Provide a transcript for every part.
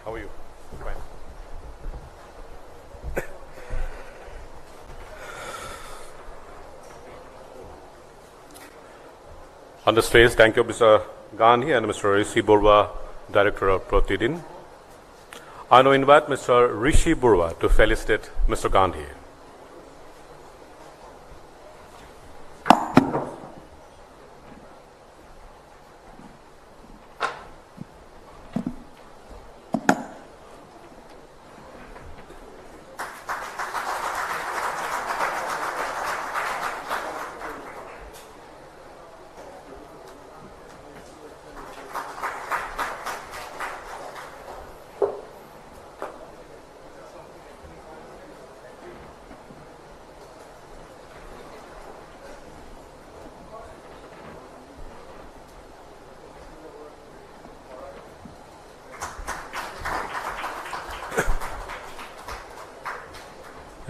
How are you? Fine. On the stage, thank you, Mr. Gandhi and Mr. Rishi Burwa, Director of Pratidin. I now invite Mr. Rishi Burwa to felicitate Mr. Gandhi.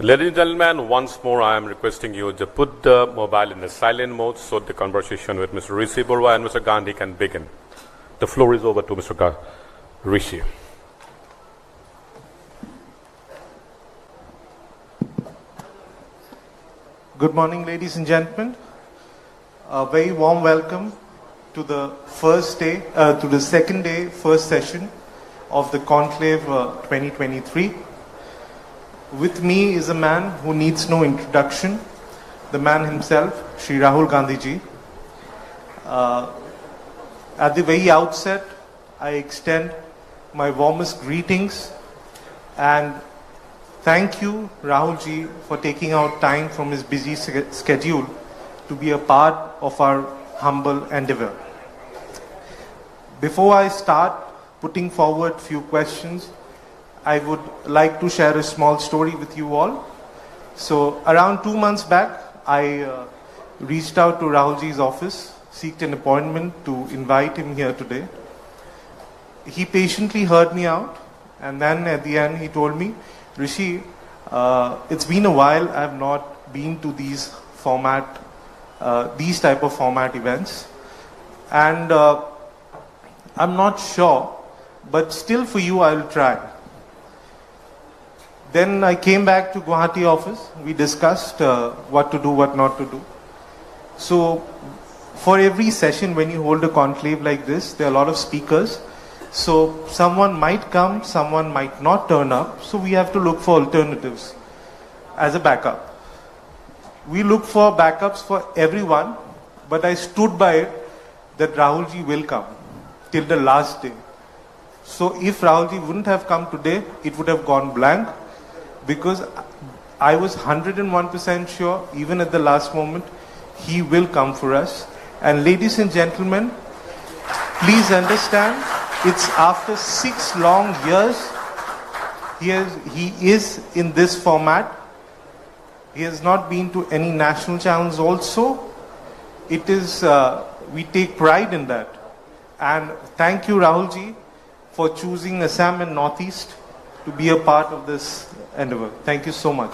Ladies and gentlemen, once more I am requesting you to put the mobile in the silent mode so the conversation with Mr. Rishi Burwa and Mr. Gandhi can begin. The floor is over to Mr. Rishi. Good morning, ladies and gentlemen. A very warm welcome to the second day, first session of the Conclave 2023. With me is a man who needs no introduction, the man himself, Shri Rahul Gandhi ji. At the very outset, I extend my warmest greetings and thank you, Rahul ji, for taking out time from his busy schedule to be a part of our humble endeavor. Before I start putting forward few questions, I would like to share a small story with you all. So around 2 months back, I reached out to Rahul ji's office, seeked an appointment to invite him here today. He patiently heard me out, and then at the end he told me, Rishi, it's been a while I have not been to these type of format events, and I'm not sure, but still for you I will try. Then I came back to Guwahati office. We discussed what to do, what not to do. So for every session, when you hold a conclave like this, there are a lot of speakers. So someone might come, someone might not turn up. So we have to look for alternatives as a backup. We look for backups for everyone, but I stood by it that Rahul ji will come till the last day. So if Rahul ji wouldn't have come today, it would have gone blank, because I was 101% sure, even at the last moment, he will come for us. And ladies and gentlemen, please understand, it's after 6 long years, he is in this format. He has not been to any national channels also. It is, we take pride in that. And thank you, Rahul ji, for choosing Assam and Northeast to be a part of this endeavor. Thank you so much.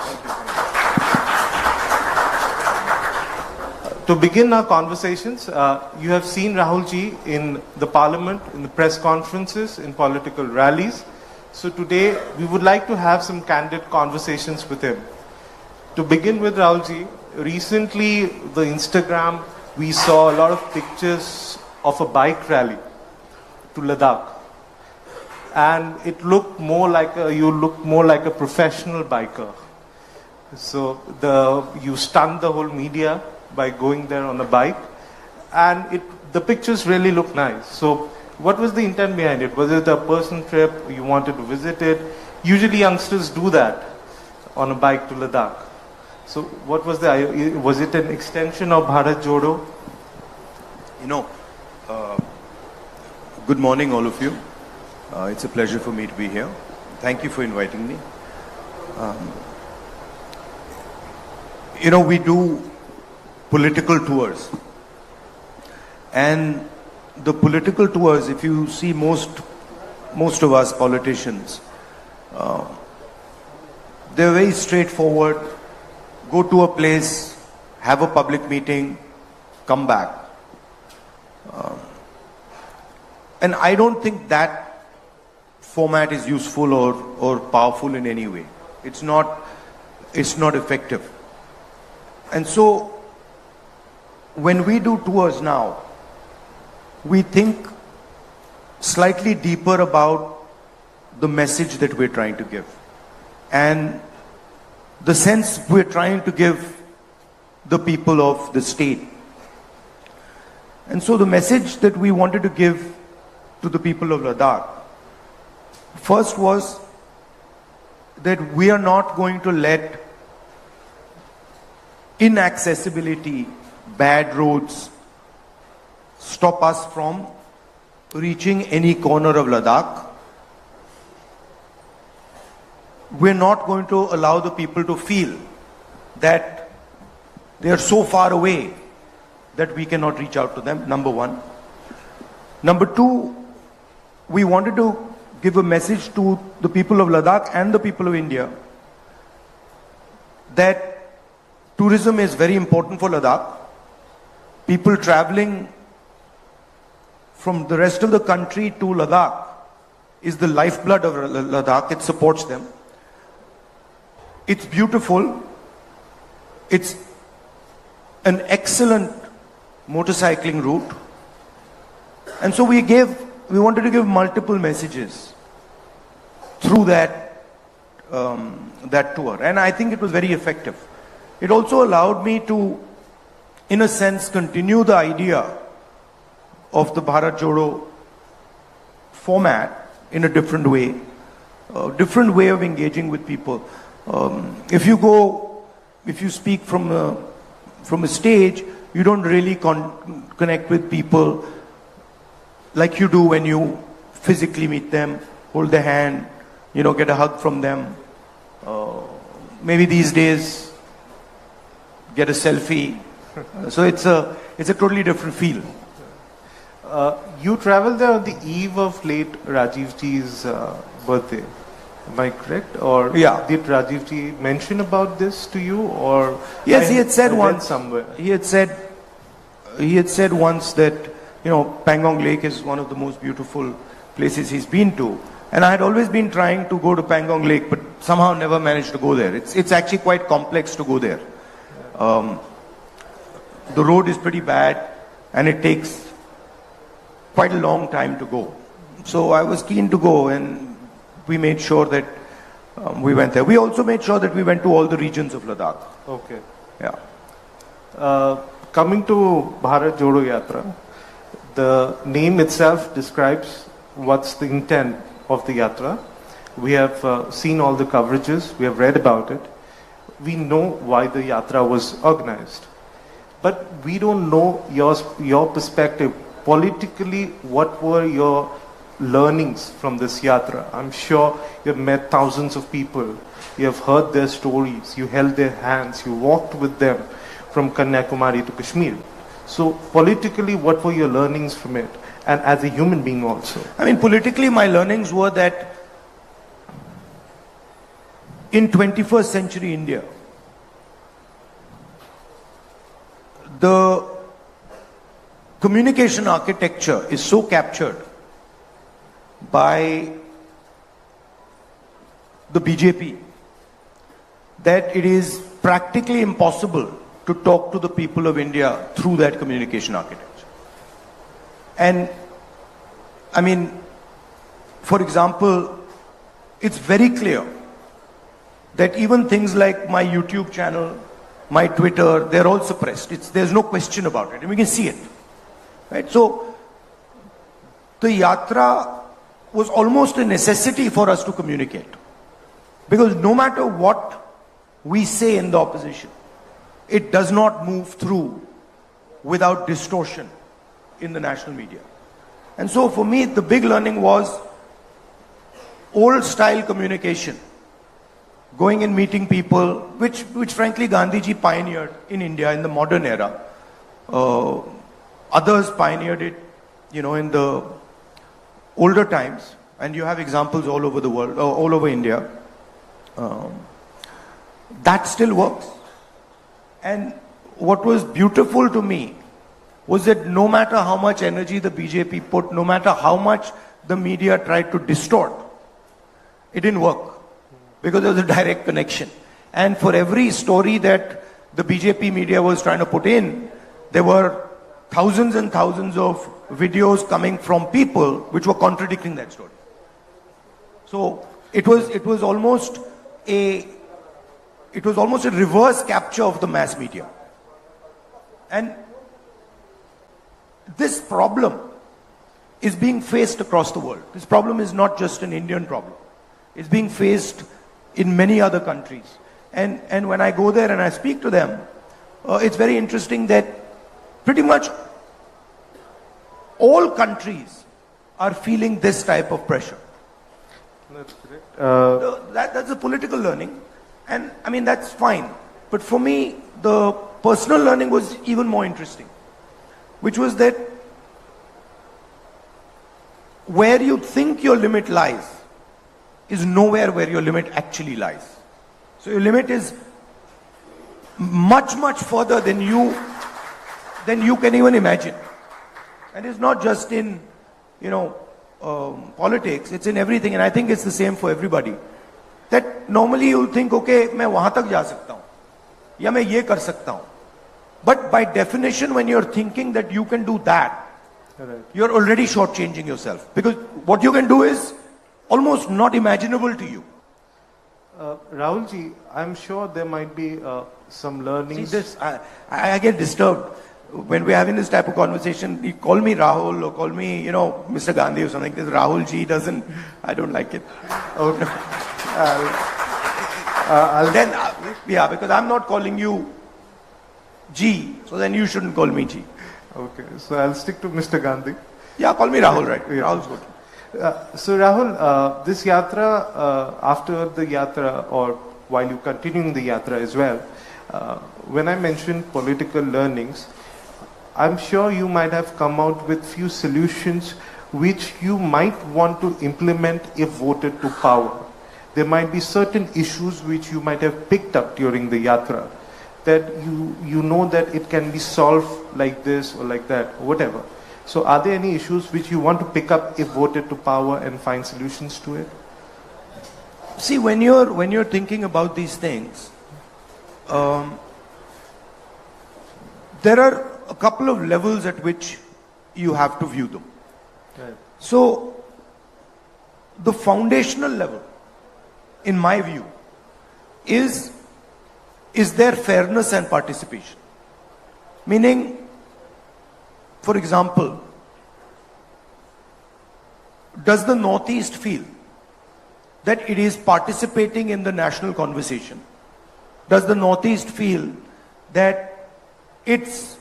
To begin our conversations, you have seen Rahul ji in the parliament, in the press conferences, in political rallies. So today we would like to have some candid conversations with him. To begin with, Rahul ji, recently the Instagram, we saw a lot of pictures of a bike rally to Ladakh. And it looked more like you look more like a professional biker. So you stunned the whole media by going there on a bike, and the pictures really look nice. So what was the intent behind it? Was it a personal trip? You wanted to visit it? Usually youngsters do that on a bike to Ladakh. So what was was it an extension of Bharat Jodo? Good morning, all of you. It's a pleasure for me to be here. Thank you for inviting me. We do political tours. And the political tours, if you see most of us politicians, they're very straightforward. Go to a place, have a public meeting, come back. And I don't think that format is useful or powerful in any way. It's not effective. And so when we do tours now, we think slightly deeper about the message that we're trying to give and the sense we're trying to give the people of the state. And so the message that we wanted to give to the people of Ladakh first was that we are not going to let inaccessibility, bad roads stop us from reaching any corner of Ladakh. We're not going to allow the people to feel that they are so far away that we cannot reach out to them, number one. Number two, we wanted to give a message to the people of Ladakh and the people of India that tourism is very important for Ladakh. People traveling from the rest of the country to Ladakh is the lifeblood of Ladakh. It supports them. It's beautiful. It's an excellent motorcycling route. And so we wanted to give multiple messages through that tour. And I think it was very effective. It also allowed me to, in a sense, continue the idea of the Bharat Jodo format in a different way of engaging with people. If you speak from a stage, you don't really connect with people like you do when you physically meet them, hold their hand, get a hug from them. Maybe these days, get a selfie. So it's a totally different feel. You traveled there on the eve of late Rajiv Ji's birthday. Am I correct? Or yeah. Did Rajiv Ji mention about this to you? Or yes, he had said once. Somewhere. He had said once that Pangong Lake is one of the most beautiful places he's been to. And I had always been trying to go to Pangong Lake, but somehow never managed to go there. It's actually quite complex to go there. The road is pretty bad, and it takes quite a long time to go. So I was keen to go, and we made sure that we went there. We also made sure that we went to all the regions of Ladakh. Okay. Yeah. Coming to Bharat Jodo Yatra, the name itself describes what's the intent of the yatra. We have seen all the coverages, we have read about it. We know why the yatra was organized. But we don't know your perspective. Politically, what were your learnings from this yatra? I'm sure you have met thousands of people. You have heard their stories. You held their hands. You walked with them from Kanyakumari to Kashmir. So politically, what were your learnings from it? And as a human being also? I mean, politically, my learnings were that in 21st century India, the communication architecture is so captured by the BJP that it is practically impossible to talk to the people of India through that communication architecture. And I mean, for example, it's very clear that even things like my YouTube channel, my Twitter, they're all suppressed. There's no question about it, and we can see it. Right? So the yatra was almost a necessity for us to communicate. Because no matter what we say in the opposition, it does not move through without distortion in the national media. And so for me, the big learning was old style communication. Going and meeting people, which frankly Gandhiji pioneered in India in the modern era. Others pioneered it, in the older times. And you have examples all over the world, all over India. That still works. And what was beautiful to me was that no matter how much energy the BJP put, no matter how much the media tried to distort It didn't work because there was a direct connection. And for every story that the BJP media was trying to put in, there were thousands and thousands of videos coming from people which were contradicting that story. So it was almost a reverse capture of the mass media. And this problem is being faced across the world. This problem is not just an Indian problem. It's being faced in many other countries. And when I go there and I speak to them, it's very interesting that pretty much all countries are feeling this type of pressure. That's correct. That's a political learning. And I mean, that's fine. But for me, the personal learning was even more interesting, which was that where you think your limit lies is nowhere where your limit actually lies. So your limit is much, much further than you can even imagine. And it's not just in, politics, it's in everything. And I think it's the same for everybody. That normally you'll think, okay, मैं वहां तक जा सकता हूं, या मैं ये कर सकता हूं. But by definition, when you're thinking that you can do that, Right. you're already shortchanging yourself. Because what you can do is almost not imaginable to you. Rahul ji, I'm sure there might be some See learnings. this, I get disturbed when we're having this type of conversation. You call me Rahul or call me, Mr. Gandhi or something. This Rahul ji doesn't, I don't like it. Okay. Yeah, because I'm not calling you G, so then you shouldn't call me G. Okay, so I'll stick to Mr. Gandhi. Yeah, call me Rahul, right? Yeah. Rahul's good. So Rahul, this yatra, after the yatra or while you continuing the yatra as well, when I mentioned political learnings, I'm sure you might have come out with few solutions which you might want to implement if voted to power. There might be certain issues which you might have picked up during the yatra that you know that it can be solved like this or like that, or whatever. So are there any issues which you want to pick up if voted to power and find solutions to it? See, when you're thinking about these things, there are a couple of levels at which you have to view them. Right. So, the foundational level, in my view, is there fairness and participation? Meaning, for example, does the Northeast feel that it is participating in the national conversation? Does the Northeast feel that its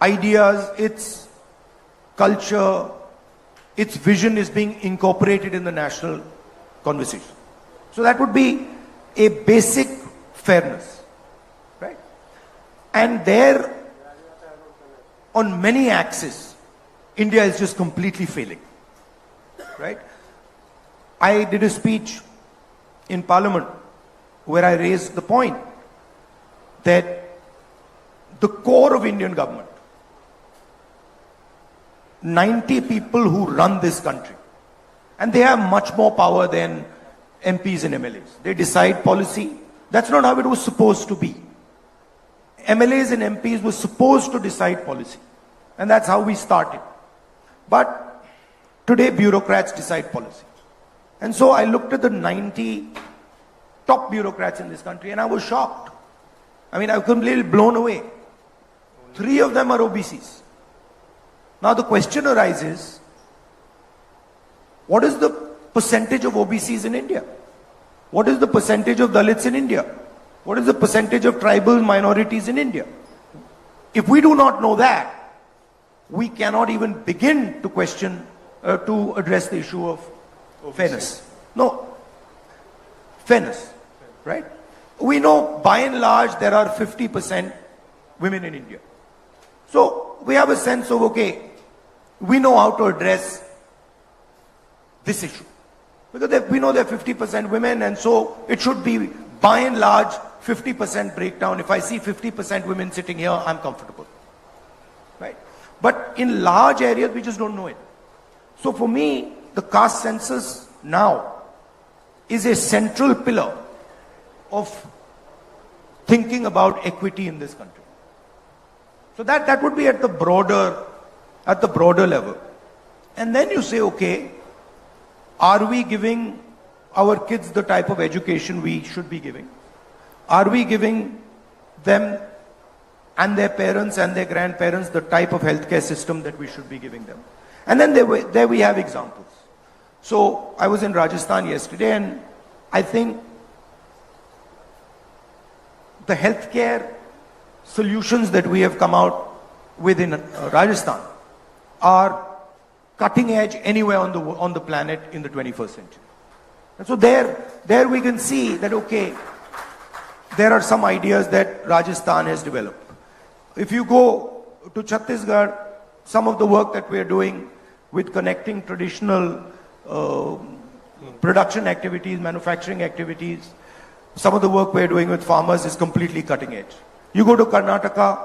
ideas, its culture, its vision is being incorporated in the national conversation? So that would be a basic fairness, right? And there, on many axes, India is just completely failing, right? I did a speech in Parliament where I raised the point that the core of Indian government, 90 people who run this country, and they have much more power than MPs and MLAs. They decide policy. That's not how it was supposed to be. MLAs and MPs were supposed to decide policy. And that's how we started. But today bureaucrats decide policy. And so I looked at the 90 top bureaucrats in this country and I was shocked. I mean, I was completely blown away. 3 of them are OBCs. Now the question arises, what is the percentage of OBCs in India? What is the percentage of Dalits in India? What is the percentage of tribal minorities in India? If we do not know that, we cannot even begin to question, to address the issue of fairness. No, fairness, right? We know by and large there are 50% women in India. So we have a sense of, okay, we know how to address this issue. Because we know there are 50% women, and so it should be by and large 50% breakdown. If I see 50% women sitting here, I'm comfortable. Right? But in large areas, we just don't know it. So for me, the caste census now is a central pillar of thinking about equity in this country. So that would be at the broader level. And then you say, okay, are we giving our kids the type of education we should be giving? Are we giving them and their parents and their grandparents the type of healthcare system that we should be giving them? And then there we have examples. So I was in Rajasthan yesterday, and I think the healthcare solutions that we have come out with in Rajasthan are cutting edge anywhere on the planet in the 21st century. And so there we can see that, okay, there are some ideas that Rajasthan has developed. If you go to Chhattisgarh, some of the work that we are doing with connecting traditional production activities, manufacturing activities, some of the work we're doing with farmers is completely cutting edge. You go to Karnataka,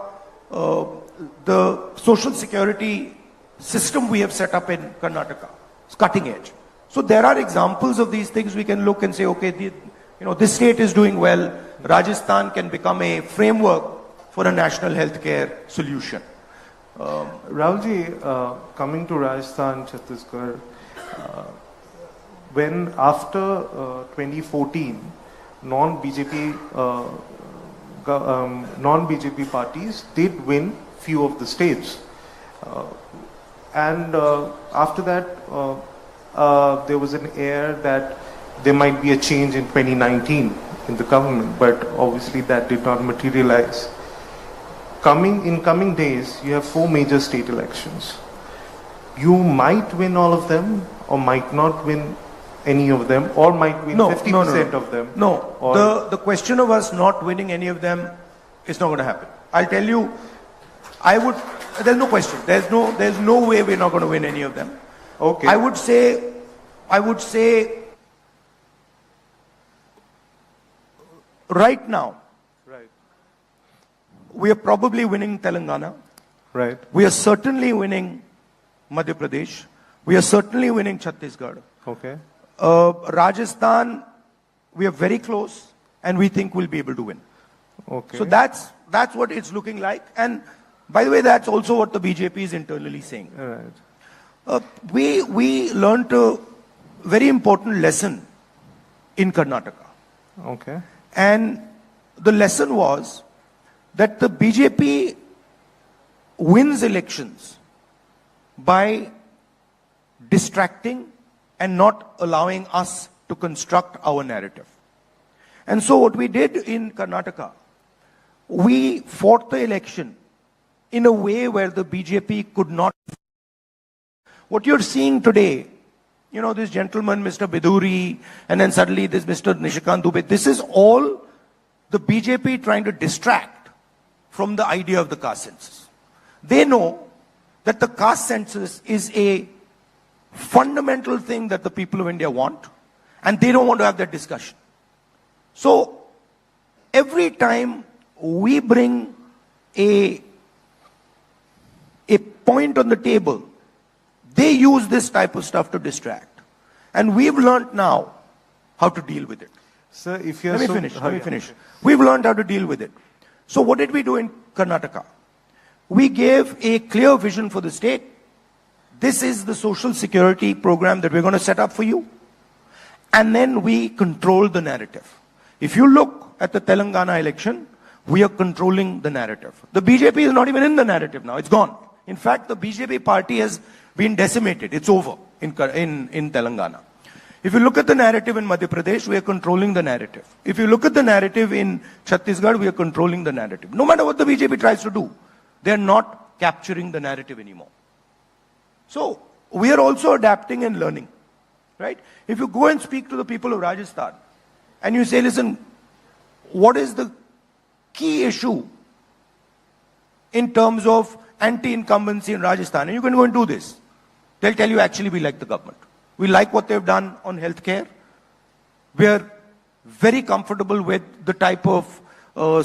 the social security system we have set up in Karnataka is cutting edge. So there are examples of these things we can look and say, okay, this state is doing well. Rajasthan can become a framework for a national healthcare solution. Rahulji, coming to Rajasthan, Chhattisgarh, when after 2014, non-BJP parties did win few of the states, and after that there was an air that there might be a change in 2019 in the government, but obviously that did not materialize. In coming days, you have 4 major state elections. You might win all of them, or might not win any of them, or might win 50% of them. No, the question of us not winning any of them is not going to happen. I'll tell you, there's no question. There's no way we're not going to win any of them. Okay. I would say right now, we are probably winning Telangana. Right. We are certainly winning Madhya Pradesh. We are certainly winning Chhattisgarh. Okay. Rajasthan, we are very close, and we think we'll be able to win. Okay. So that's what it's looking like. And by the way, that's also what the BJP is internally saying. Right. We learned a very important lesson in Karnataka. Okay. And the lesson was that the BJP wins elections by distracting and not allowing us to construct our narrative. And so what we did in Karnataka, we fought the election in a way where the BJP could not. What you're seeing today, this gentleman, Mr. Biduri, and then suddenly this Mr. Nishikant Dubey, this is all the BJP trying to distract from the idea of the caste census. They know that the caste census is a fundamental thing that the people of India want, and they don't want to have that discussion. So every time we bring a point on the table, they use this type of stuff to distract. And we've learned now how to deal with it. Sir, if you're Let me finish. We've learned how to deal with it. So what did we do in Karnataka? We gave a clear vision for the state. This is the social security program that we're going to set up for you. And then we control the narrative. If you look at the Telangana election, we are controlling the narrative. The BJP is not even in the narrative now. It's gone. In fact, the BJP party has been decimated. It's over in Telangana. If you look at the narrative in Madhya Pradesh, we are controlling the narrative. If you look at the narrative in Chhattisgarh, we are controlling the narrative. No matter what the BJP tries to do, they are not capturing the narrative anymore. So we are also adapting and learning, right? If you go and speak to the people of Rajasthan and you say, listen, what is the key issue in terms of anti-incumbency in Rajasthan? And you can go and do this. They'll tell you, actually, we like the government. We like what they've done on healthcare. We're very comfortable with the type of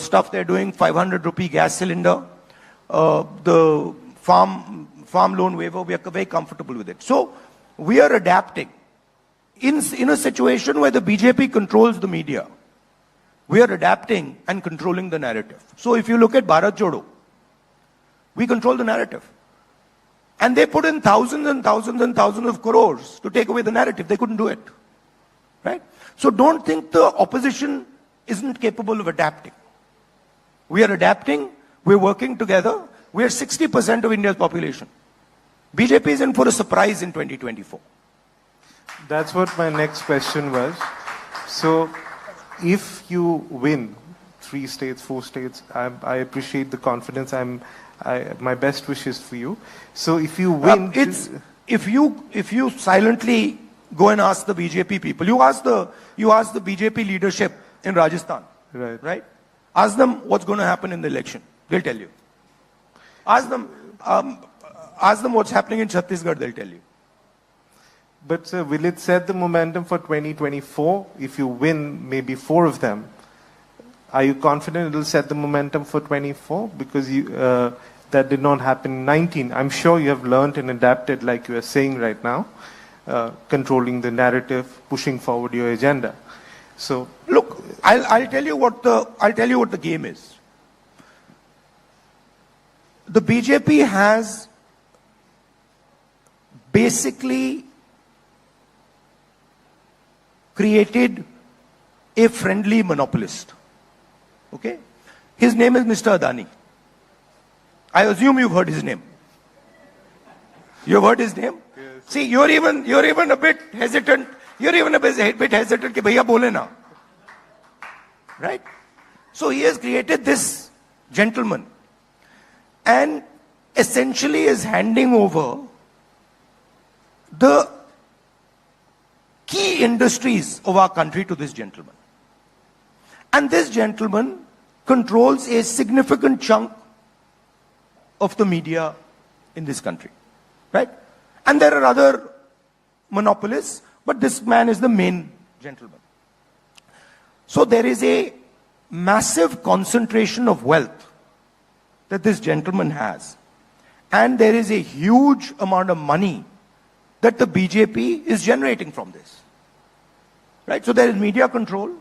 stuff they're doing, 500 rupee gas cylinder, the farm loan waiver, we are very comfortable with it. So we are adapting in a situation where the BJP controls the media, we are adapting and controlling the narrative. So if you look at Bharat Jodo, we control the narrative. And they put in thousands and thousands and thousands of crores to take away the narrative. They couldn't do it. Right? So don't think the opposition isn't capable of adapting. We are adapting. We're working together. We are 60% of India's population. BJP is in for a surprise in 2024. That's what my next question was. So, if you win 3 states, 4 states, I appreciate the confidence. My best wishes for you. So, if you win, if you silently go and ask the BJP people, you ask the BJP leadership in Rajasthan, right? Ask them what's going to happen in the election. They'll tell you. Ask them what's happening in Chhattisgarh. They'll tell you. But sir, will it set the momentum for 2024? If you win maybe 4 of them, are you confident it will set the momentum for 24? Because that did not happen in 19. I'm sure you have learned and adapted, like you are saying right now, controlling the narrative, pushing forward your agenda. So look, I'll tell you what the game is. The BJP has basically created a friendly monopolist. Okay? His name is Mr. Adani. I assume you've heard his name. You've heard his name? Yes. See, you're even a bit hesitant. You're even a bit hesitant कि भैया बोले ना. Right? So he has created this gentleman and essentially is handing over the key industries of our country to this gentleman. And this gentleman controls a significant chunk of the media in this country. Right? And there are other monopolists, but this man is the main gentleman. So there is a massive concentration of wealth that this gentleman has. And there is a huge amount of money that the BJP is generating from this. Right? So there is media control.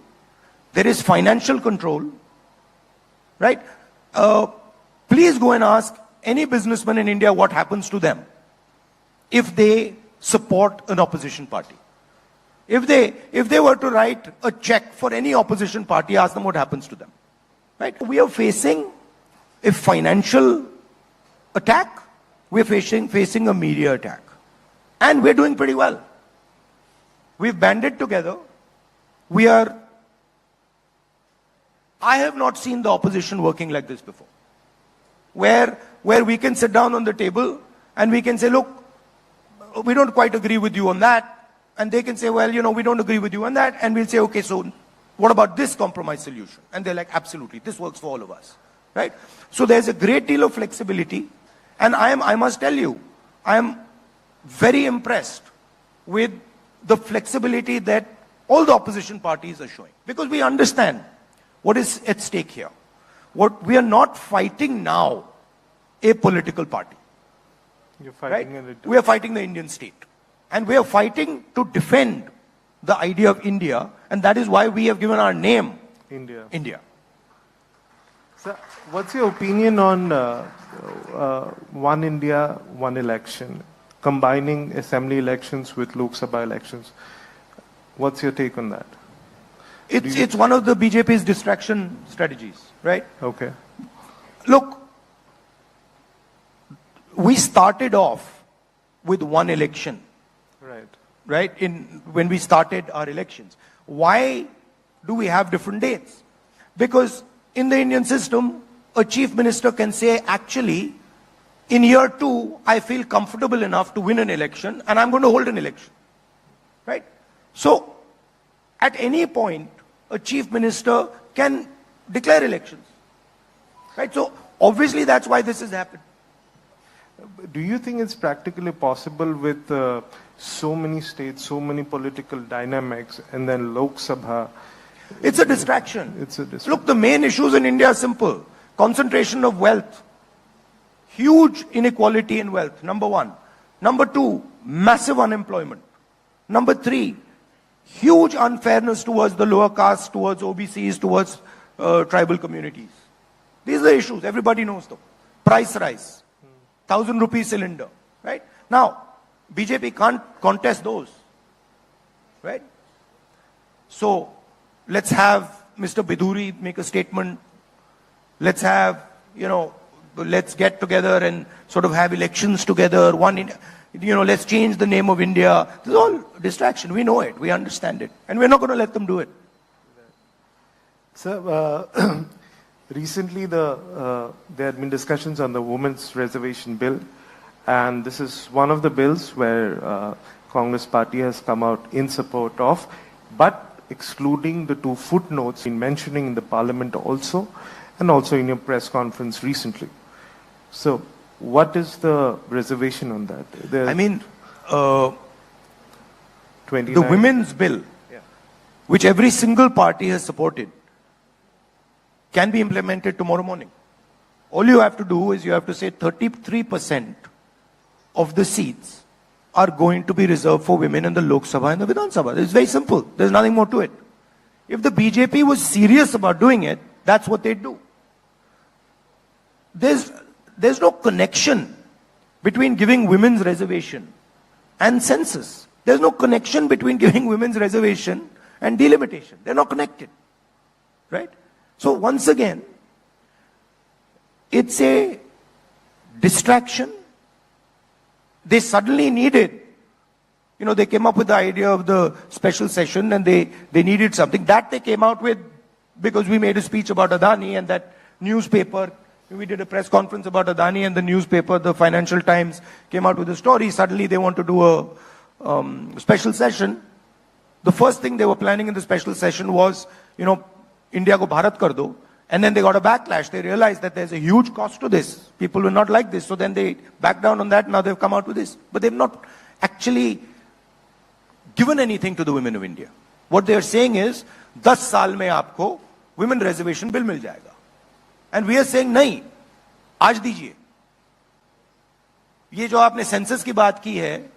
There is financial control. Right? Please go and ask any businessman in India what happens to them if they support an opposition party. If they were to write a check for any opposition party, ask them what happens to them. Right? We are facing a financial attack. We're facing a media attack. And we're doing pretty well. We've banded together. I have not seen the opposition working like this before. Where we can sit down on the table and we can say, look, we don't quite agree with you on that. And they can say, well, we don't agree with you on that. And we'll say, okay, so what about this compromise solution? And they're like, absolutely, this works for all of us. Right? So there's a great deal of flexibility. And I must tell you, I am very impressed with the flexibility that all the opposition parties are showing. Because we understand what is at stake here. We are not fighting now a political party. You're fighting right? We are fighting the Indian state. And we are fighting to defend the idea of India. And that is why we have given our name, India. Sir, what's your opinion on one India, one election, combining assembly elections with Lok Sabha elections? What's your take on that? It's one of the BJP's distraction strategies, right? Okay. Look, we started off with one election. Right? When we started our elections. Why do we have different dates? Because in the Indian system, a chief minister can say, actually, in year 2, I feel comfortable enough to win an election and I'm going to hold an election. Right? So, at any point, a chief minister can declare elections. Right? So, obviously that's why this has happened. Do you think it's practically possible with so many states, so many political dynamics, and then Lok Sabha? It's a distraction. Look, the main issues in India are simple. Concentration of wealth. Huge inequality in wealth, number 1. Number 2, massive unemployment. Number 3, Huge unfairness towards the lower caste, towards OBCs, towards tribal communities. These are the issues. Everybody knows them. Price rise. 1,000 rupees cylinder. Right? Now, BJP can't contest those. Right? So, let's have Mr. Biduri make a statement. Let's have, let's get together and sort of have elections together. Let's change the name of India. This is all distraction. We know it. We understand it. And we're not going to let them do it. Sir, recently there had been discussions on the women's reservation bill. And this is one of the bills where Congress party has come out in support of, but excluding the 2 footnotes in mentioning in the parliament also, and also in your press conference recently. So, what is the reservation on that? The women's bill, which every single party has supported, can be implemented tomorrow morning. All you have to do is you have to say 33% of the seats are going to be reserved for women in the Lok Sabha and the Vidhan Sabha. It's very simple. There's nothing more to it. If the BJP was serious about doing it, that's what they'd do. There's no connection between giving women's reservation and census. There's no connection between giving women's reservation and delimitation. They're not connected. Right? So once again, it's a distraction. They suddenly needed, they came up with the idea of the special session and they needed something. That they came out with because we made a speech about Adani and that newspaper, we did a press conference about Adani and the newspaper, the Financial Times, came out with a story. Suddenly they want to do a special session. The first thing they were planning in the special session was, India ko Bharat kar do. And then they got a backlash. They realized that there's a huge cost to this. People will not like this. So then they backed down on that. Now they've come out with this. But they've not actually given anything to the women of India. What they are saying is, 10 saal mein aapko women reservation bill mil jayega. And we are saying, nahi, aaj dijiye. ये जो आपने census की बात की है,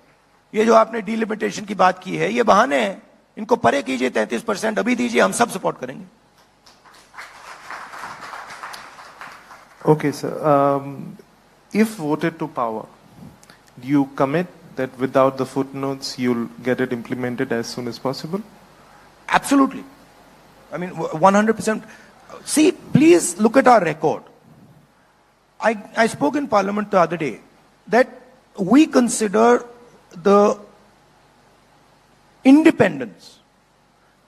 ये जो आपने डिलिमिटेशन की बात की है, ये बहाने हैं. इनको परे कीजिए 33%, अभी दीजिए, हम सब सपोर्ट करेंगे. Okay, sir. If voted to power, do you commit that without the footnotes, you'll get it implemented as soon as possible? Absolutely. 100%. See, please look at our record. I spoke in Parliament the other day that we consider the independence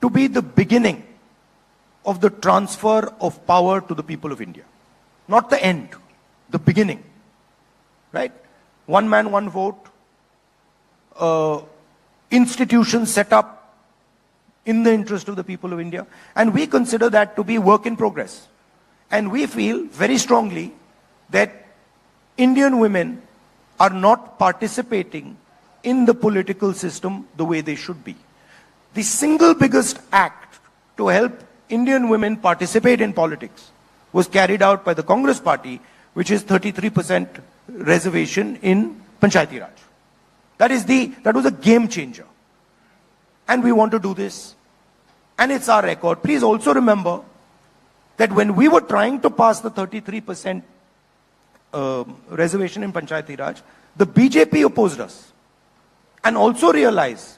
to be the beginning of the transfer of power to the people of India. Not the end, the beginning. Right? One man, one vote. Institutions set up in the interest of the people of India. And we consider that to be work in progress. And we feel very strongly that Indian women are not participating in the political system the way they should be. The single biggest act to help Indian women participate in politics was carried out by the Congress party, which is 33% reservation in Panchayati Raj. That was a game changer. And we want to do this. And it's our record. Please also remember that when we were trying to pass the 33% reservation in Panchayati Raj, the BJP opposed us. And also realized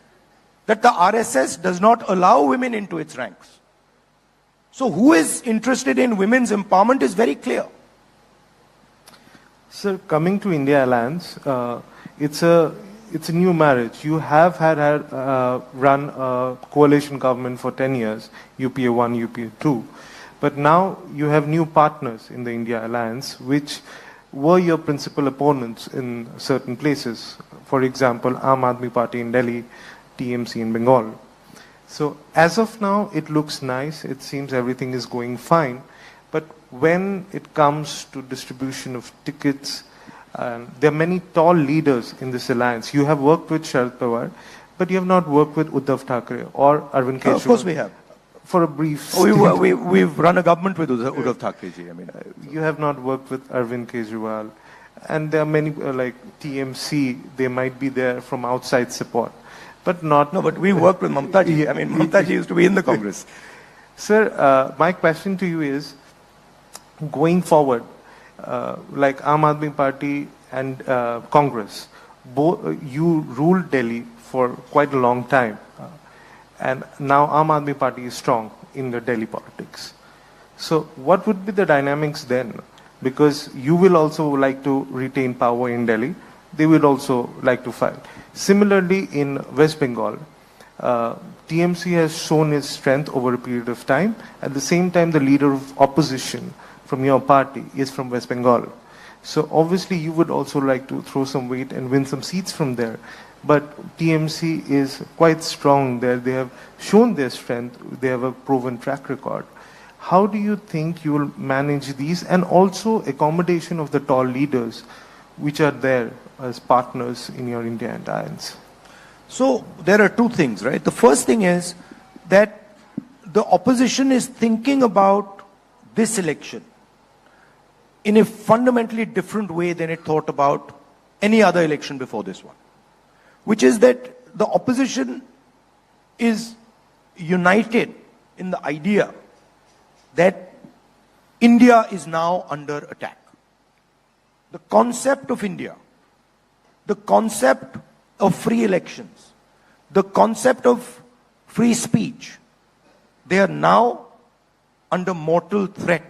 that the RSS does not allow women into its ranks. So who is interested in women's empowerment is very clear. Sir, coming to India Alliance, it's a new marriage. You have run a coalition government for 10 years, UPA 1, UPA 2. But now you have new partners in the India Alliance, which were your principal opponents in certain places. For example, Aam Aadmi Party in Delhi, TMC in Bengal. So as of now, it looks nice. It seems everything is going fine. But when it comes to distribution of tickets, there are many tall leaders in this alliance. You have worked with Sharad Pawar, but you have not worked with Uddhav Thackeray or Arvind Kejriwal. Of course we have. For a brief we've run a government with Uddhav Thackeray ji. You have not worked with Arvind Kejriwal. And there are many, like TMC, they might be there from outside support. but not... No, but we worked with Mamta ji. I mean, Mamta ji used to be in the Congress. Sir, my question to you is, going forward, like Aam Aadmi Party and Congress, you ruled Delhi for quite a long time, and now Aam Aadmi Party is strong in the Delhi politics. So what would be the dynamics then? Because you will also like to retain power in Delhi, they will also like to fight. Similarly, in West Bengal, TMC has shown its strength over a period of time. At the same time, the leader of opposition from your party is from West Bengal. So obviously you would also like to throw some weight and win some seats from there. But TMC is quite strong there. They have shown their strength. They have a proven track record. How do you think you will manage these, and also accommodation of the tall leaders which are there as partners in your India alliance? So there are two things, right? The first thing is that the opposition is thinking about this election in a fundamentally different way than it thought about any other election before this one, which is that the opposition is united in the idea that India is now under attack. The concept of India, the concept of free elections, the concept of free speech, they are now under mortal threat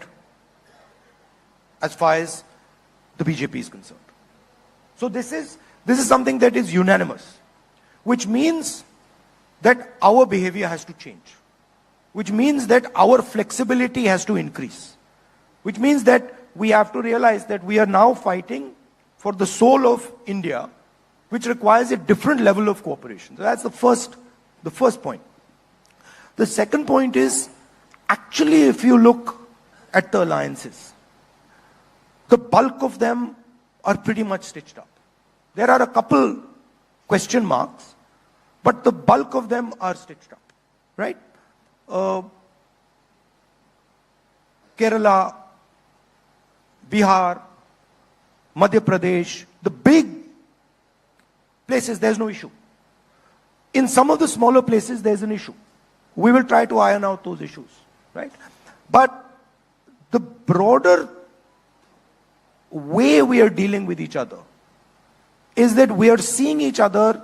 as far as the BJP is concerned. So this is something that is unanimous, which means that our behavior has to change, which means that our flexibility has to increase, which means that we have to realize that we are now fighting for the soul of India, which requires a different level of cooperation. So that's the first point. The second point is, actually, if you look at the alliances, the bulk of them are pretty much stitched up. There are a couple question marks, but the bulk of them are stitched up, right? Kerala, Bihar, Madhya Pradesh, the big places, there's no issue. In some of the smaller places, there's an issue. We will try to iron out those issues, right? But the broader way we are dealing with each other is that we are seeing each other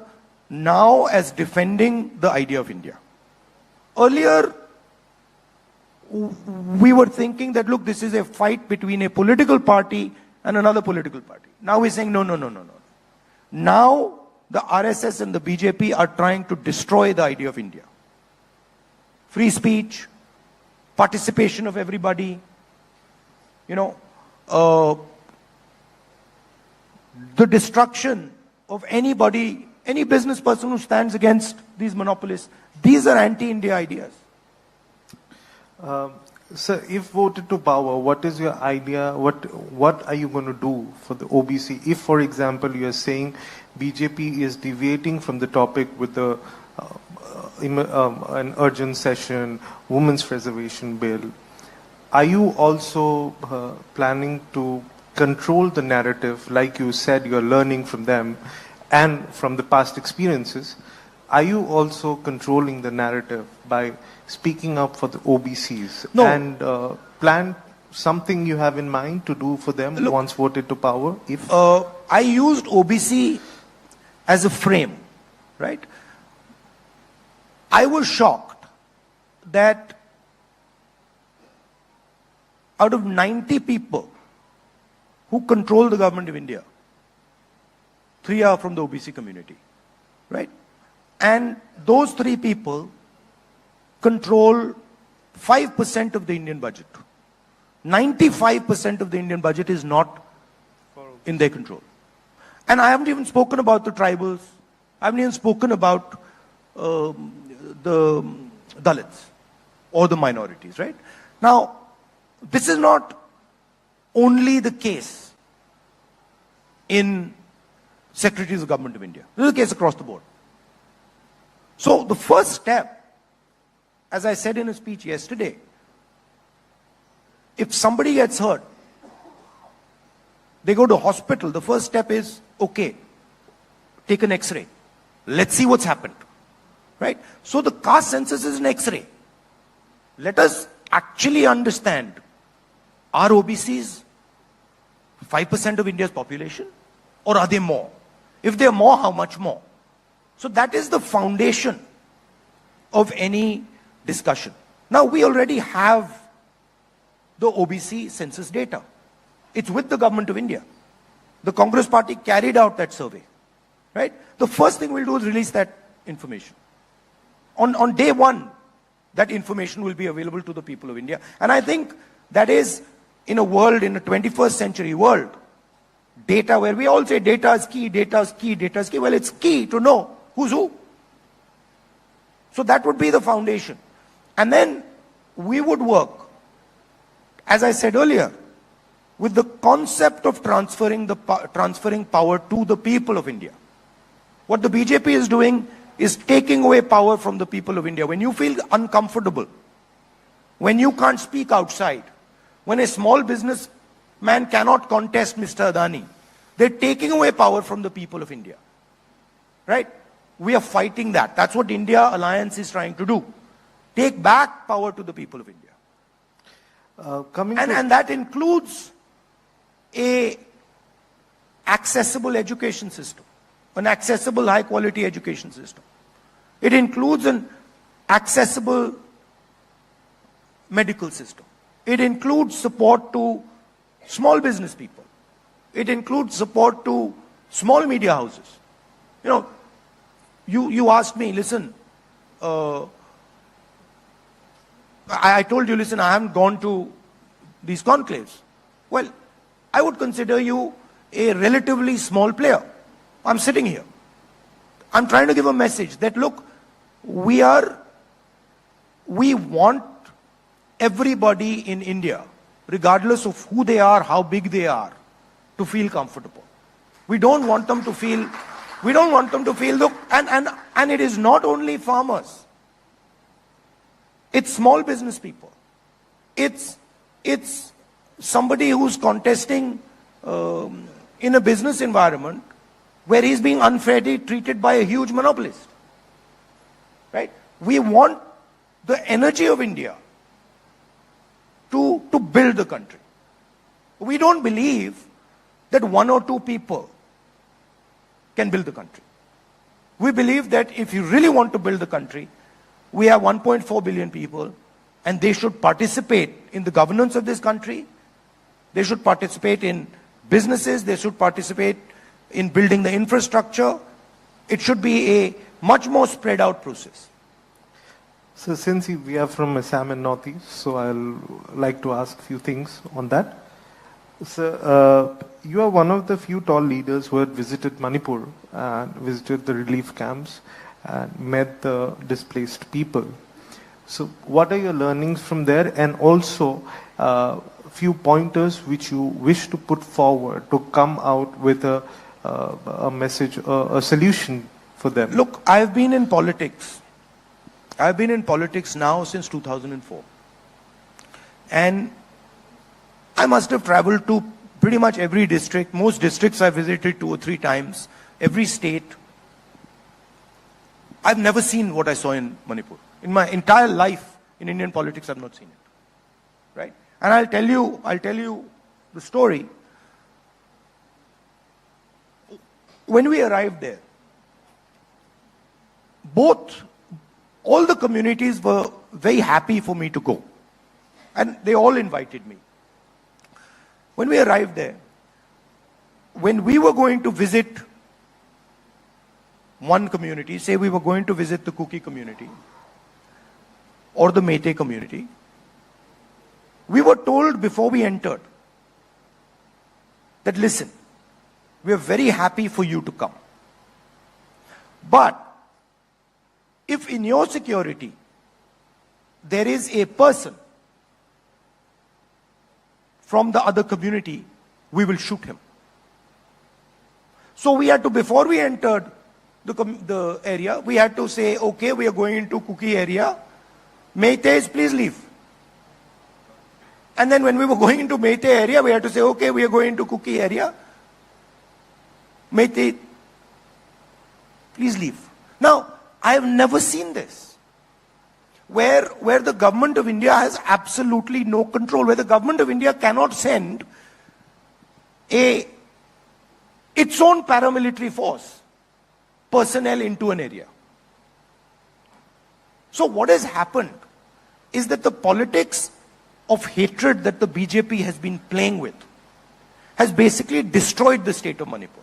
now as defending the idea of India. Earlier, we were thinking that, look, this is a fight between a political party and another political party. Now we're saying, no. Now, the RSS and the BJP are trying to destroy the idea of India. Free speech, participation of everybody, the destruction of anybody, any business person who stands against these monopolists. These are anti-India ideas. Sir, if voted to power, what is your idea? What are you going to do for the OBC? If, for example, you are saying BJP is deviating from the topic with the an urgent session, women's reservation bill, are you also planning to control the narrative? Like you said, you're learning from them and from the past experiences. Are you also controlling the narrative by speaking up for the OBCs? No. And plan something you have in mind to do for them? Look, once voted to power? If I used OBC as a frame, right? I was shocked that out of 90 people who control the government of India, 3 are from the OBC community, right? And those 3 people control 5% of the Indian budget. 95% of the Indian budget is not in their control. And I haven't even spoken about the tribals. I haven't even spoken about the Dalits or the minorities, right? Now, this is not only the case in secretaries of government of India. This is the case across the board. So the first step, as I said in a speech yesterday, if somebody gets hurt, they go to hospital, the first step is, okay, take an X-ray. Let's see what's happened. right? So the caste census is an X-ray. Let us actually understand, are OBCs 5% of India's population, or are they more? If they are more, how much more? So that is the foundation of any discussion. Now we already have the OBC census data. It's with the government of India. The Congress party carried out that survey, right? The first thing we'll do is release that information. On day one, that information will be available to the people of India. And I think that is, in a world, in a 21st century world, data where we all say data is key, data is key, data is key. Well, it's key to know who's who. So that would be the foundation. And then we would work, as I said earlier, with the concept of transferring power to the people of India. What the BJP is doing is taking away power from the people of India. When you feel uncomfortable, when you can't speak outside, when a small businessman cannot contest Mr. Adani, they're taking away power from the people of India. Right? We are fighting that. That's what India Alliance is trying to do. Take back power to the people of India. And that includes a accessible education system, an accessible high quality education system. It includes an accessible medical system. It includes support to small business people. It includes support to small media houses. You know, you asked me, listen, I told you, listen, I haven't gone to these conclaves. Well, I would consider you a relatively small player. I'm sitting here. I'm trying to give a message that, look, we want everybody in India, regardless of who they are, how big they are, to feel comfortable. We don't want them to feel, look, and it is not only farmers. It's small business people. It's somebody who's contesting in a business environment where he's being unfairly treated by a huge monopolist. Right? We want the energy of India to build the country. We don't believe that one or two people can build the country. We believe that if you really want to build the country, we have 1.4 billion people, and they should participate in the governance of this country. They should participate in businesses. They should participate in building the infrastructure. It should be a much more spread out process. So since we are from Assam and Northeast, so I'll like to ask a few things on that. So you are one of the few tall leaders who had visited Manipur and visited the relief camps and met the displaced people. So what are your learnings from there, and also few pointers which you wish to put forward to come out with a message, a solution for them? Look, I've been in politics. I've been in politics now since 2004. And I must have traveled to pretty much every district. Most districts I visited 2 or 3 times. Every state. I've never seen what I saw in Manipur. In my entire life in Indian politics, I've not seen it. Right? And I'll tell you the story. When we arrived there, all the communities were very happy for me to go. And they all invited me. When we arrived there, when we were going to visit one community, say we were going to visit the Kuki community or the Meitei community, we were told before we entered that, listen, we are very happy for you to come. But if in your security there is a person from the other community, we will shoot him. So we had to, before we entered the area, we had to say, okay, we are going into Kuki area. Meiteis, please leave. And then when we were going into Meitei area, we had to say, okay, we are going into Kuki area. Meitei, please leave. Now, I have never seen this. Where the government of India has absolutely no control, where the government of India cannot send its own paramilitary force personnel into an area. So what has happened is that the politics of hatred that the BJP has been playing with has basically destroyed the state of Manipur.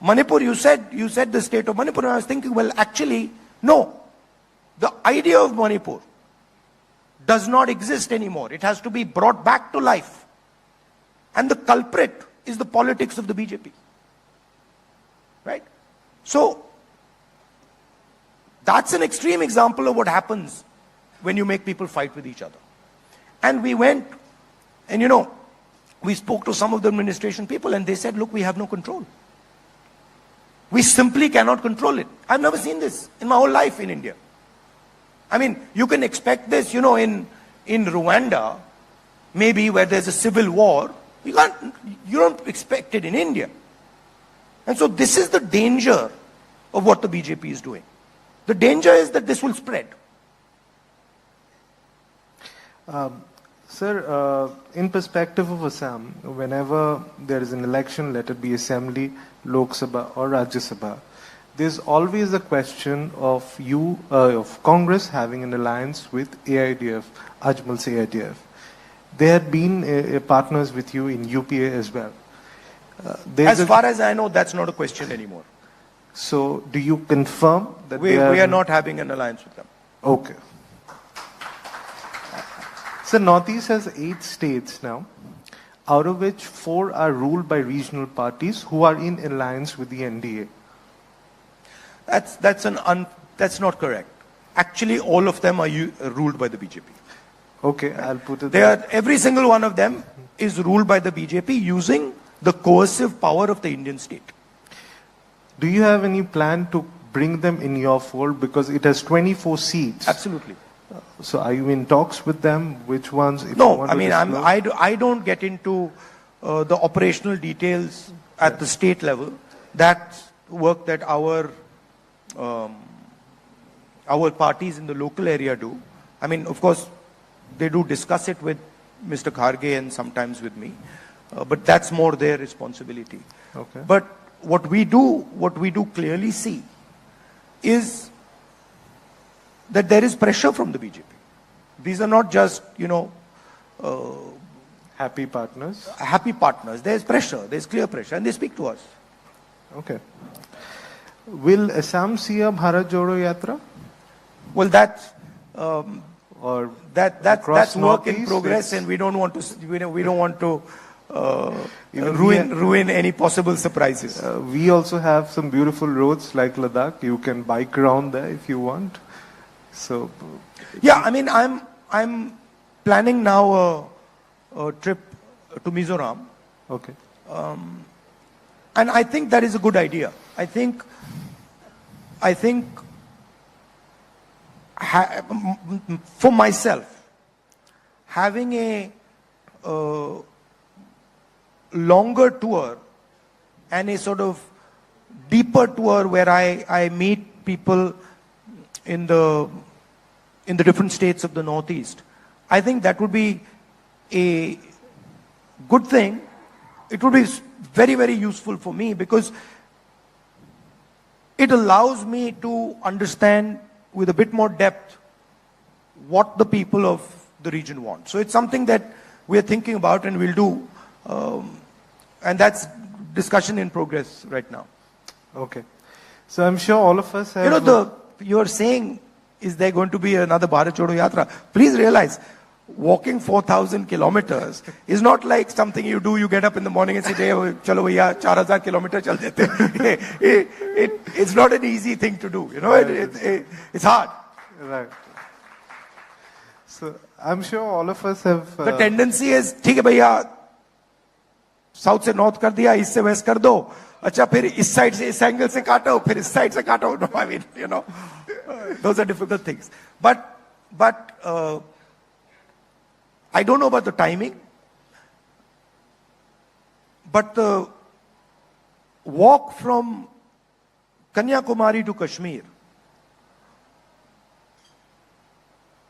Manipur, you said the state of Manipur, and I was thinking, well, actually, no. The idea of Manipur does not exist anymore. It has to be brought back to life. And the culprit is the politics of the BJP. Right? So, that's an extreme example of what happens when you make people fight with each other. And we went, and we spoke to some of the administration people, and they said, look, we have no control. We simply cannot control it. I've never seen this in my whole life in India. I mean, you can expect this, in Rwanda, maybe where there's a civil war. You don't expect it in India. And so this is the danger of what the BJP is doing. The danger is that this will spread. Sir, in perspective of Assam, whenever there is an election, let it be Assembly, Lok Sabha or Rajya Sabha, there's always a question of of Congress having an alliance with AIDF, Ajmal's AIDF. They had been partners with you in UPA as well. As far as I know, that's not a question anymore. So, do you confirm that we are not having an alliance with them? Okay. So, Northeast has 8 states now, out of which 4 are ruled by regional parties who are in alliance with the NDA. That's not correct. Actually, all of them are ruled by the BJP. Okay, I'll put it there. Every single one of them is ruled by the BJP using the coercive power of the Indian state. Do you have any plan to bring them in your fold, because it has 24 seats? Absolutely. So are you in talks with them? Which ones? No, I mean, I don't get into the operational details at the state level. That's work that our parties in the local area do. I mean, of course, they do discuss it with Mr. Kharge and sometimes with me, but that's more their responsibility. Okay. But what we do clearly see is that there is pressure from the BJP. These are not just, happy partners. Happy partners. There's pressure. There's clear pressure, and they speak to us. Okay. Will Assam see a Bharat Jodo Yatra? Well, that's across work in Northeast, progress, and we don't want to ruin any possible surprises. We also have some beautiful roads like Ladakh. You can bike around there if you want. So, yeah, I mean, I'm planning now a trip to Mizoram. Okay. And I think that is a good idea. I think for myself, having a longer tour and a sort of deeper tour where I meet people in the different states of the Northeast, I think that would be a good thing. It would be very, very useful for me, because it allows me to understand with a bit more depth what the people of the region want. So it's something that we're thinking about and we'll do. And that's discussion in progress right now. Okay. So I'm sure all of us have... You're saying, is there going to be another Bharat Jodo Yatra? Please realize, walking 4,000 kilometers is not like something you do. You get up in the morning and say, chalo bhaiya, 4,000 kilometers chal dete. It's not an easy thing to do. It's hard. Right. So I'm sure all of us have... The tendency is, ठीक है भैया, south से north कर दिया, east से waste कर दो, अच्छा फिर इस साइड से इस एंगल से काटो, फिर इस साइड से काटो. No, I mean, those are difficult things. But I don't know about the timing, but the walk from Kanyakumari to Kashmir,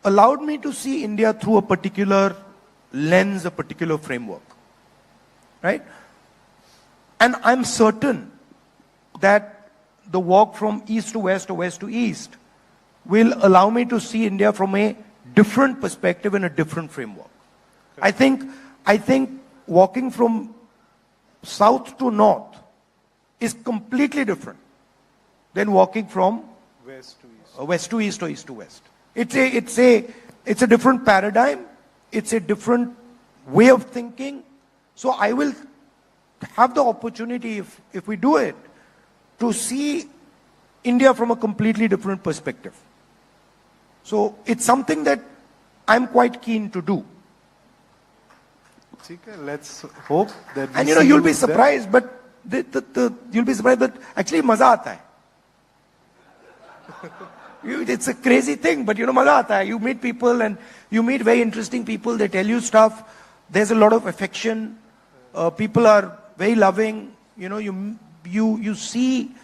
allowed me to see India through a particular lens, a particular framework. Right? And I'm certain that the walk from east to west or west to east will allow me to see India from a different perspective and a different framework. I think walking from south to north is completely different than walking from west to east or east to west. It's a different paradigm. It's a different way of thinking. So I will have the opportunity, if we do it, to see India from a completely different perspective. So it's something that I'm quite keen to do. Let's hope that. And you'll be surprised, but you'll be surprised that actually maza aata hai. It's a crazy thing, but maza aata hai. You meet people and you meet very interesting people. They tell you stuff. There's a lot of affection. People are very loving. You see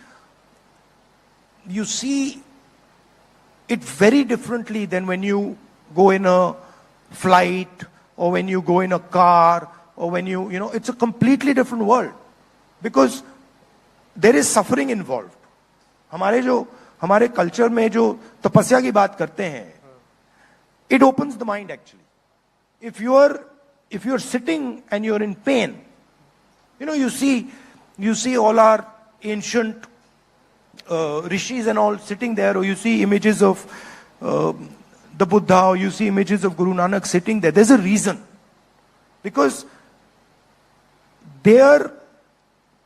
it very differently than when you go in a flight or when you go in a car or when it's a completely different world because there is suffering involved. हमारे culture में जो तपस्या की बात करते हैं, it opens the mind actually. If you're sitting and you're in pain, you see all our ancient rishis and all sitting there, or you see images of the Buddha, or you see images of Guru Nanak sitting there. There's a reason. Because they are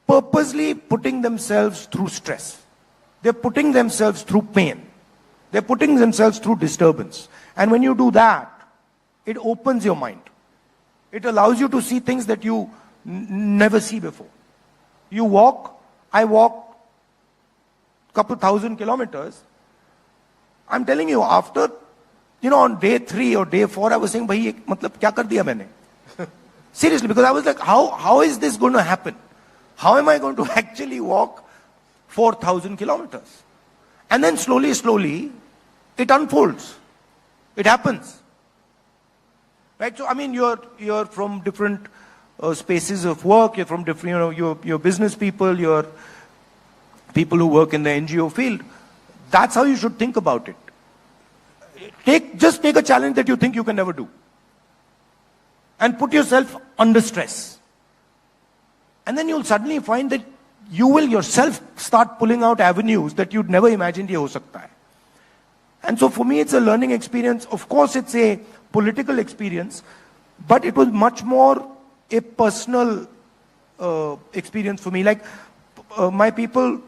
purposely putting themselves through stress. They're putting themselves through pain. They're putting themselves through disturbance. And when you do that, it opens your mind. It allows you to see things that you never see before. I walk couple thousand kilometers. I'm telling you, after, on day 3 or day 4, I was saying, bhai, matlab, kya kar diya maine? Seriously, because I was like, how is this going to happen? How am I going to actually walk 4,000 kilometers? And then slowly, it unfolds. It happens. Right? So, you're from different spaces of work, you're from different, you're business people, you're people who work in the NGO field. That's how you should think about it. Just take a challenge that you think you can never do. And put yourself under stress. And then you'll suddenly find that you will yourself start pulling out avenues that you'd never imagined ye ho sakta hai. And so for me, it's a learning experience. Of course, it's a political experience, but it was much more a personal experience for me. Like, my people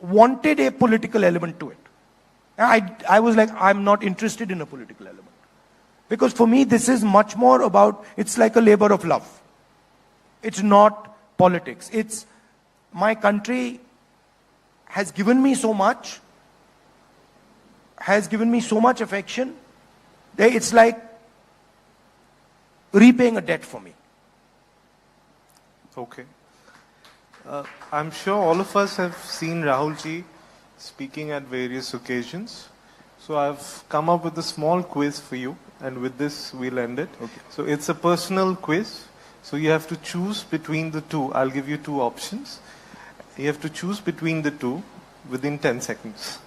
wanted a political element to it. I was like, I'm not interested in a political element. Because for me, this is much more about, it's like a labor of love. It's not politics. It's, my country has given me so much, has given me so much affection, that it's like repaying a debt for me. Okay. I'm sure all of us have seen Rahul ji speaking at various occasions. So I've come up with a small quiz for you, and with this we'll end it. Okay. So it's a personal quiz. So you have to choose between the two. I'll give you 2 options. You have to choose between the two within 10 seconds.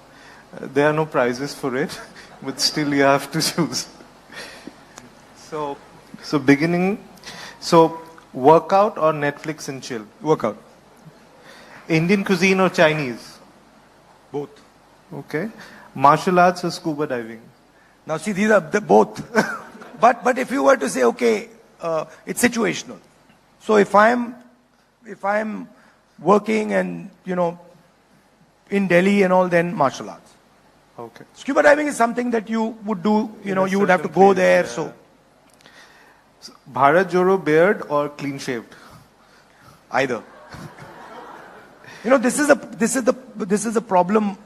There are no prizes for it, but still you have to choose. So beginning, workout or Netflix and chill? Workout. Indian cuisine or Chinese? Both. Okay. Martial arts or scuba diving? Now see, these are both. but if you were to say, okay, it's situational. So if I'm working and, in Delhi and all, then martial arts. Okay. Scuba diving is something that you would do, you would have to go there, so. Bharat Joro beard or clean shaved? Either. This is a problem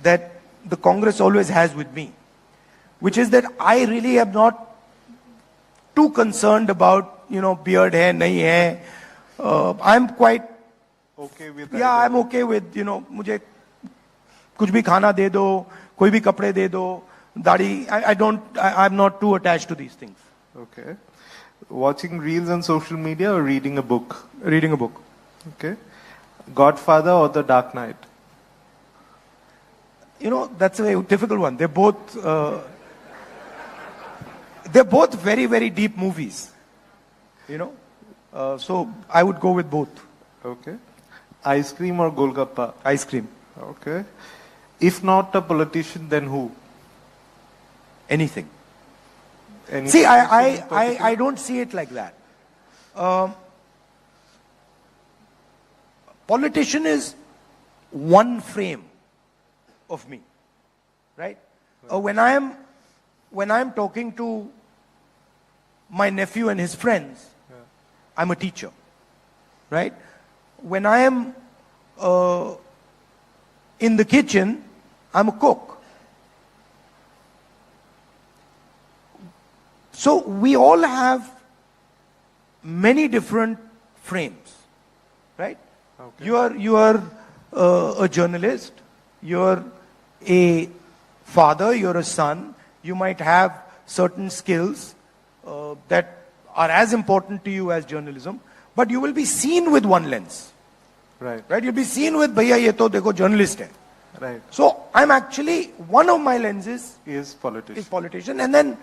that the Congress always has with me, which is that I really am not too concerned about, beard hai, nahi hai. I'm quite Okay with Yeah, I'm okay with, मुझे कुछ भी खाना दे दो, कोई भी कपड़े दे दो, दाढ़ी, I'm not too attached to these things. Okay. Watching reels on social media or reading a book? Reading a book. Okay. Godfather or The Dark Knight? That's a very difficult one. They're both very, very deep movies. So I would go with both. Okay. Ice cream or Golgappa? Ice cream. Okay. If not a politician, then who? Anything. Any See, politician in particular? I don't see it like that. Politician is one frame of me, right? When I am talking to my nephew and his friends, I'm a teacher, right? When I am in the kitchen, I'm a cook. So we all have many different frames, right? Okay. You are a journalist, you're a father, you're a son, you might have certain skills that are as important to you as journalism, but you will be seen with one lens. Right. Right? You'll be seen with, bhaiya ye to dekho journalist hai. Right. So I'm actually, one of my lenses Is politician. is politician, and then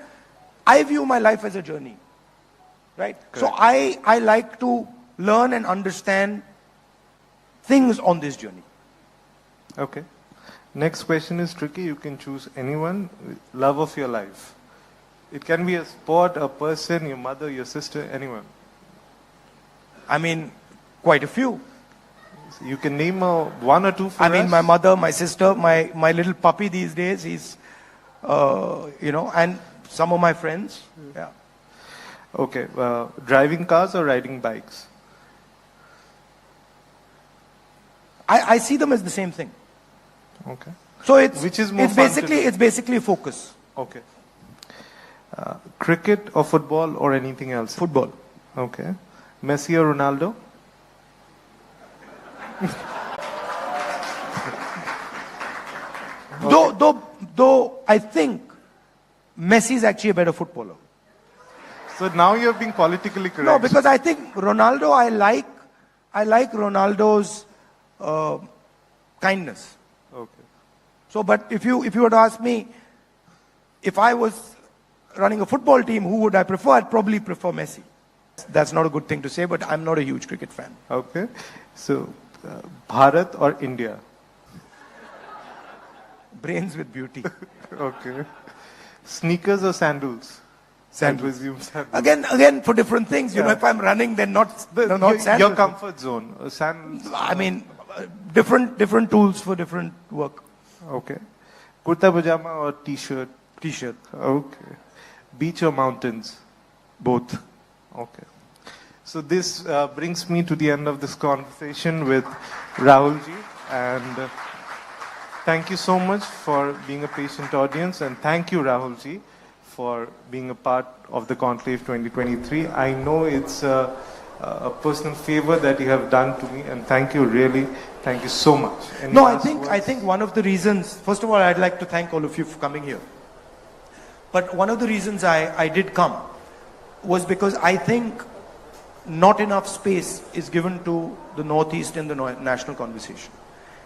I view my life as a journey. Right? So Correct. I like to learn and understand things on this journey. Okay. Next question is tricky. You can choose anyone. Love of your life. It can be a sport, a person, your mother, your sister, anyone. I mean, quite a few. You can name one or two for us. My mother, my sister, my little puppy these days, he's, and some of my friends. Yeah. Okay. Driving cars or riding bikes? I see them as the same thing. Okay. So it's Which is more fun to do? it's basically focus. Okay. Cricket or football or anything else? Football. Okay. Messi or Ronaldo? Though I think Messi is actually a better footballer. So now you're being politically correct. No, because I think Ronaldo, I like Ronaldo's kindness. Okay. So, but if you were to ask me, if I was running a football team, who would I prefer? I'd probably prefer Messi. That's not a good thing to say, but I'm not a huge cricket fan. Okay. So, Bharat or India? Brains with beauty. Okay. Sneakers or sandals? Sandals. I presume sandals. Again, for different things. You know, Yeah. if I'm running, then not Your sandals. comfort zone. Sandals. I mean, different tools for different work. Okay. Kurta pajama or t-shirt? T-shirt. Okay. Beach or mountains? Both. Okay. So this brings me to the end of this conversation with Rahul ji, and thank you so much for being a patient audience, and thank you Rahul ji for being a part of the Conclave 2023. I know it's a personal favor that you have done to me, and thank you, really, thank you so much. Any No, I last think words? one of the reasons, first of all, I'd like to thank all of you for coming here. But one of the reasons I did come was because I think not enough space is given to the Northeast in the national conversation.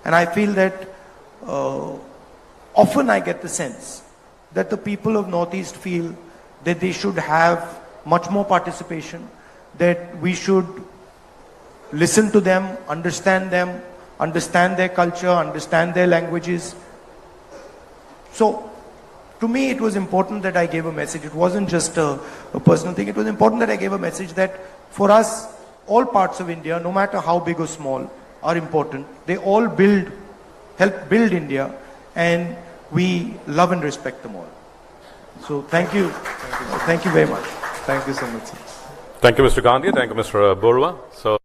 And I feel that often I get the sense that the people of Northeast feel that they should have much more participation, that we should listen to them, understand their culture, understand their languages. So, to me, it was important that I gave a message. It wasn't just a personal thing. It was important that I gave a message that for us, all parts of India, no matter how big or small, are important. They all help build India, and we love and respect them all. So thank you. Thank you very much. Thank you so much, sir. Thank you, Mr. Gandhi. Thank you, Mr. Borua. So.